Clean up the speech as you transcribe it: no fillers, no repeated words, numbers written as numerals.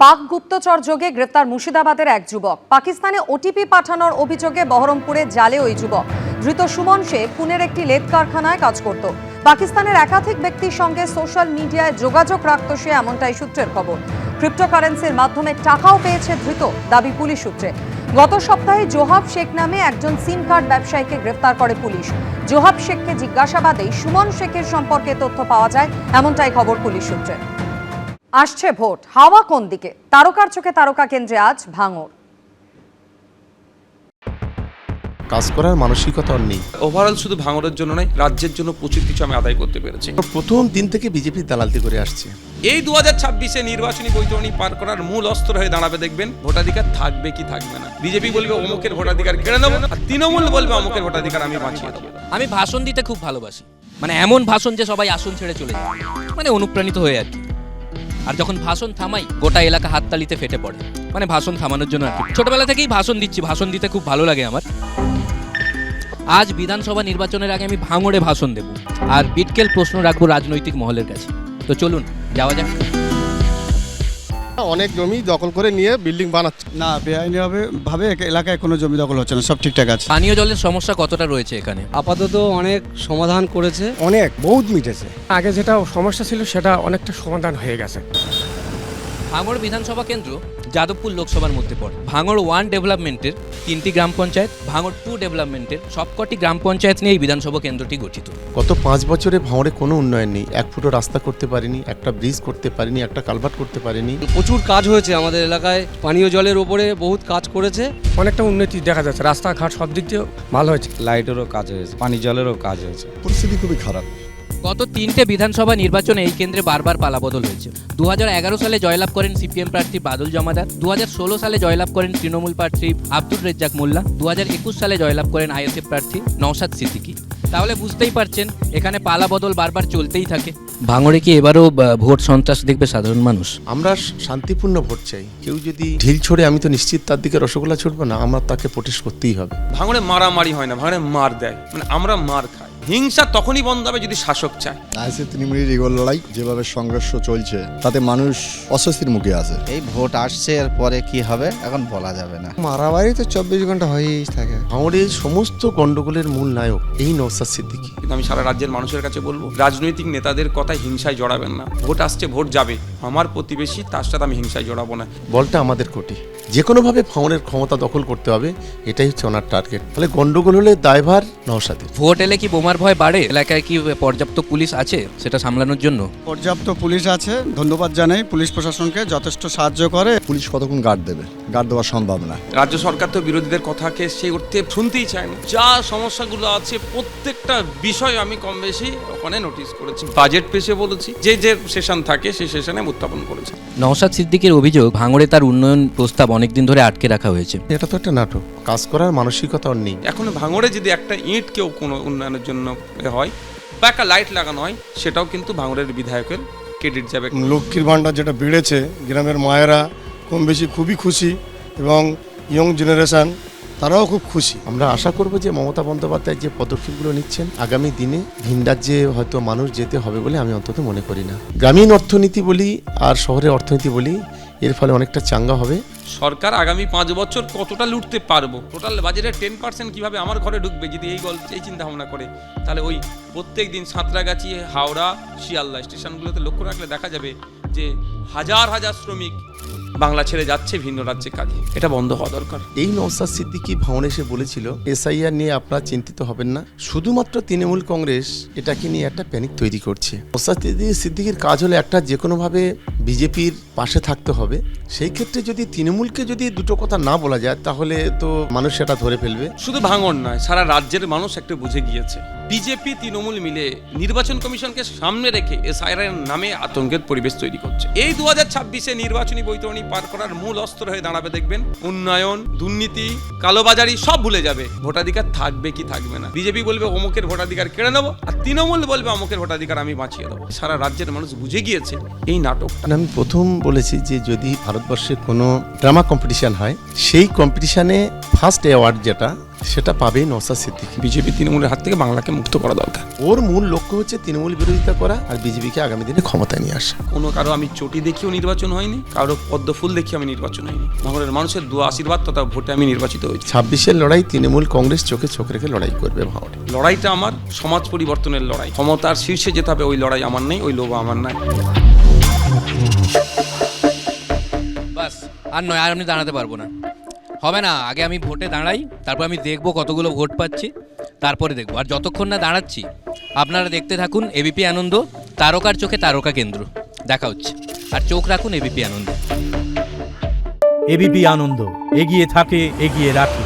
পাক গুপ্তচর যোগে গ্রেফতার মুর্শিদাবাদের এক যুবক। পাকিস্তানে ওটিপি পাঠানোর অভিযোগে বহরমপুরে জালে ওই যুবক। ধৃত সুমন শেখ পুনের একটি লেদ কারখানায় কাজ করত। পাকিস্তানের একাধিক ব্যক্তির সঙ্গে সোশ্যাল মিডিয়ায় যোগাযোগ রাখত সে, এমনটাই সূত্রের খবর। ক্রিপ্টোকারেন্সির মাধ্যমে টাকাও পেয়েছে ধৃত, দাবি পুলিশ সূত্রে। গত সপ্তাহে জোহাব শেখ নামে একজন সিম কার্ড ব্যবসায়ীকে গ্রেফতার করে পুলিশ। জোহাব শেখকে জিজ্ঞাসাবাদেই সুমন শেখের সম্পর্কে তথ্য পাওয়া যায়, এমনটাই খবর পুলিশ সূত্রে। আসছে ভোট, হাওয়া কোন দিকে? তারকার চোখে তারকা কেন্দ্রে আজ ভাঙড়। কাজ করার মানসিকতা নেই। ওভারঅল শুধু ভাঙড়ের জন্য নয়, রাজ্যের জন্য প্রচুর কিছু আমি আদায় করতে পেরেছি। প্রথম দিন থেকে বিজেপি দালালতি করে আসছে। এই 2026-এ নির্বাচনী বৈতরণী পার করার মূল অস্ত্র হয়ে দাঁড়াবে, দেখবেন ভোটাধিকার থাকবে কি থাকবে না। বিজেপি বলবে অমুকের ভোটাধিকার কেড়ে নেবো, আর তৃণমূল বলবে অমুকের ভোটাধিকার আমি বাঁচিয়ে দেবো। আমি ভাষণ দিতে খুব ভালোবাসি, মানে এমন ভাষণ যে সবাই আসন ছেড়ে চলে যায়, মানে অনুপ্রাণিত হয়ে আর কি। আর যখন ভাষণ থামাই, গোটা এলাকা হাততালিতে ফেটে পড়ে, মানে ভাষণ থামানোর জন্য আর কি। ছোটবেলা থেকেই ভাষণ দিচ্ছি, ভাষণ দিতে খুব ভালো লাগে আমার। আজ বিধানসভা নির্বাচনের আগে আমি ভাঙড়ে ভাষণ দেব, আর বিটকেল প্রশ্ন রাখবো রাজনৈতিক মহলের কাছে। তো চলুন যাওয়া যাক। অনেক জমি দখল করে নিয়ে বিল্ডিং বানাচ্ছে। না, বেআইনি ভাবে এলাকায় কোনো জমি দখল হচ্ছে না, সব ঠিকঠাক আছে। পানীয় জলের সমস্যা কতটা রয়েছে এখানে? আপাতত অনেক সমাধান করেছে, অনেক বহুত মিটেছে। আগে যেটা সমস্যা ছিল সেটা অনেকটা সমাধান হয়ে গেছে। ভাঙড় বিধানসভা কেন্দ্র যাদবপুর লোকসভার মধ্যে পড়ে। ভাঙড় 1 ডেভেলপমেন্টের 3টি গ্রাম পঞ্চায়েত, ভাঙড় 2 ডেভেলপমেন্টের সবকটি গ্রাম পঞ্চায়েত নিয়ে এই বিধানসভা কেন্দ্রটি গঠিত। গত 5 বছরে ভাঙড়ে কোনো উন্নয়ন নেই। এক ফুটো রাস্তা করতে পারিনি, একটা ব্রিজ করতে পারিনি, একটা কালভার্ট করতে পারিনি। প্রচুর কাজ হয়েছে আমাদের এলাকায়। পানীয় জলের ওপরে বহুত কাজ করেছে, অনেকটা উন্নতি দেখা যাচ্ছে, রাস্তাঘাট সব দিক দিয়ে ভালো হয়েছে। লাইটেরও কাজ হয়েছে, পানি জলেরও কাজ হয়েছে। পরিস্থিতি খুবই খারাপ। গত 3টে বিধানসভা নির্বাচনে এই কেন্দ্রে বারবার পালাবদল হয়েছে। 2011 সালে জয়লাভ করেন সিপিএম প্রার্থী বাদল জমাদার, 2016 সালে জয়লাভ করেন তৃণমূল প্রার্থী আব্দুর রেজ্জাক মোল্লা, 2021 সালে জয়লাভ করেন আইএসএফ প্রার্থী নওশাদ সিদ্দিকী। তাহলে বুঝতেই পারছেন এখানে পালাবদল বারবার চলতেই থাকে। ভাঙড়ে কি এবারও ভোট সন্ত্রাস দেখবে সাধারণ মানুষ? আমরা শান্তিপূর্ণ ভোট চাই। কেউ যদি ঢিল ছোড়ে, আমি তো নিশ্চিত তার দিকে রসগোল্লা ছুটবো না, আমরা তাকে প্রোটেস্ট করতেই হবে। ভাঙড়ে মারামারি হয় না, ভাঙড়ে মার দেয়, মানে আমরা মার খাই। হিংসা তখনই বন্ধ হবে যদি শাসক চায়। আইসি তৃণমূলের এগোর লড়াই যেভাবে সংঘর্ষ চলছে, তাতে মানুষ অস্বস্তির মুখে আছে। এই ভোট আসছে, এর পরে কি হবে এখন বলা যাবে না। মারামারি তো 24 ঘন্টা হয়েই থাকে। ভাঙড়ে সমস্ত গন্ডগোলের মূল নায়ক এই নওশাদ সিদ্দিকী। কিন্তু আমি সারা রাজ্যের মানুষের কাছে বলবো, রাজনৈতিক নেতাদের কথায় হিংসায় জড়াবেন না। ভোট আসছে, ভোট যাবে, আমার প্রতিবেশী, তার সাথে আমি হিংসায় জড়াবো না। বলটা আমাদের কোর্টে, যে কোনোভাবে ভাঙড়ের ক্ষমতা দখল করতে হবে, এটাই হচ্ছে ওনার টার্গেট। তাহলে গন্ডগোল হলে দায়ভার নওশাদের। ভোট এলে কি বোমার ভয় বাড়ে? এলাকায় কি পর্যাপ্ত পুলিশ আছে সেটা সামলানোর জন্য? পর্যাপ্ত পুলিশ আছে, ধন্যবাদ জানাই পুলিশ প্রশাসনকে, যথেষ্ট সাহায্য করে। পুলিশ কতক্ষণ গার্ড দেবে? গার্ড দেওয়া সম্ভব না। রাজ্য সরকার তো বিরোধীদের কথাকে সেই অর্থে শুনতেই চায় না। যা সমস্যাগুলো আছে প্রত্যেকটা বিষয় আমি কম বেশি ওখানে নোটিস করেছি, বাজেট পেশে বলেছি, যে যে সেশন থাকে সেই সেশনে উত্থাপন করেছি। নওশাদ সিদ্দিকীর অভিযোগ, ভাঙড়ে তার উন্নয়ন প্রস্তাব অনেকদিন ধরে আটকে রাখা হয়েছে। এটা তো একটা নাটক। কাজ করার মানসিকতা নেই। এখন ভাঙড়ে যদি একটা ইট কেউ কোনো উন্নয়নের জন্য হয় বা একটা লাইট লাগানো হয়, সেটাও কিন্তু ভাঙড়ের বিধায়কের ক্রেডিট যাবে। লক্ষ্মীর ভাণ্ডার যেটা বেড়েছে, গ্রামের মায়েরা কম বেশি খুবই খুশি, এবং ইয়ং জেনারেশন তারাও খুব খুশি। আমরা আশা করব যে মমতা বন্দ্যোপাধ্যায় যে পদক্ষেপগুলো নিচ্ছেন, আগামী দিনে ভিন রাজ্যে হয়তো মানুষ যেতে হবে বলে আমি অন্তত মনে করি না। গ্রামীণ অর্থনীতি বলি আর শহরের অর্থনীতি বলি, এর ফলে অনেকটা চাঙ্গা হবে। সরকার আগামী 5 বছর কতটা লুটতে পারবো, টোটাল বাজেটের 10% কিভাবে আমার ঘরে ঢুকবে, যদি এই চিন্তা ভাবনা করে, তাহলে ওই প্রত্যেক দিন সাঁতরাগাছি, হাওড়া, শিয়ালদা স্টেশনগুলোতে লক্ষ্য রাখলে দেখা যাবে যে হাজার হাজার শ্রমিক বাংলা ছেড়ে যাচ্ছে ভিন্ন রাজ্যে কাজে। এটা বন্ধ হওয়া দরকার। এই নওশাদ সিদ্দিকী ভাঙড়ে এসে বলেছিল, এসআইআর নিয়ে আপনারা চিন্তিত হবেন না, শুধুমাত্র তৃণমূল কংগ্রেস এটাকে নিয়ে একটা প্যানিক তৈরি করছে। নওশাদ সিদ্দিকীর কাজ হলো একটা, যে কোনোভাবে বিজেপির পাশে থাকতে হবে। সেই ক্ষেত্রে যদি তৃণমূলকে যদি দুটো কথা না বলা যায়, তাহলে তো মানুষ সেটা ধরে ফেলবে। শুধু ভাঙড় নয়, সারা রাজ্যের মানুষ একটা বুঝে গিয়েছে, বিজেপি তৃণমূল মিলে নির্বাচন কমিশনকে সামনে রেখে এসআইআর নামে আতঙ্কের পরিবেশ তৈরি করছে। এই 2026-এ নির্বাচনী বৈতরণী পার করার মূল অস্ত্র হয়ে দাঁড়াবে, দেখবেন উন্নয়ন, দুর্নীতি, কালোবাজারি সব ভুলে যাবে। ভোটাধিকার থাকবে কি থাকবে না। বিজেপি বলবে অমুকের ভোটাধিকার কেড়ে নেবো, আর তৃণমূল বলবে অমুকের ভোটাধিকার আমি বাঁচিয়ে দেবো। সারা রাজ্যের মানুষ বুঝে গিয়েছে এই নাটকটা। আমি প্রথম বলেছি যে যদি ভারতবর্ষে কোনো ড্রামা কম্পিটিশন হয়, সেই কম্পিটিশনে ফার্স্ট অ্যাওয়ার্ড যেটা সেটা পাবেই নওশাদ সিদ্দিকী। বিজেপি তৃণমূলের হাত থেকে বাংলাকে মুক্ত করা দরকার। ওর মূল লক্ষ্য হচ্ছে তৃণমূল বিরোধিতা করা আর বিজেপিকে আগামী দিনে ক্ষমতায় নিয়ে আসা। কোনো কারো আমি চটি দেখিয়েও নির্বাচন হয়নি, কারো পদ্ম ফুল দেখিয়ে আমি নির্বাচন হয়নি। ভাঙড়ের মানুষের দোয়া আশীর্বাদ তথা ভোটে আমি নির্বাচিত হয়েছি। 26-এর লড়াই তৃণমূল কংগ্রেস চোখে চোখ রেখে লড়াই করবে ভাঙড়ে। লড়াইটা আমার সমাজ পরিবর্তনের লড়াই। ক্ষমতার শীর্ষে যেতে হবে ওই লড়াই আমার নেই, ওই লোভ আমার নাই। বাস আর নয়, আর আমি দাঁড়াতে পারবো না, হবে না। আগে আমি ভোটে দাঁড়াই, তারপর আমি দেখবো কতগুলো ভোট পাচ্ছি, তারপরে দেখবো। আর যতক্ষণ না দাঁড়াচ্ছি আপনারা দেখতে থাকুন এবিপি আনন্দ, তারকার চোখে তারকা কেন্দ্র। দেখা হচ্ছে, আর চোখ রাখুন এবিপি আনন্দ। এবিপি আনন্দ, এগিয়ে থাকে, এগিয়ে রাখে।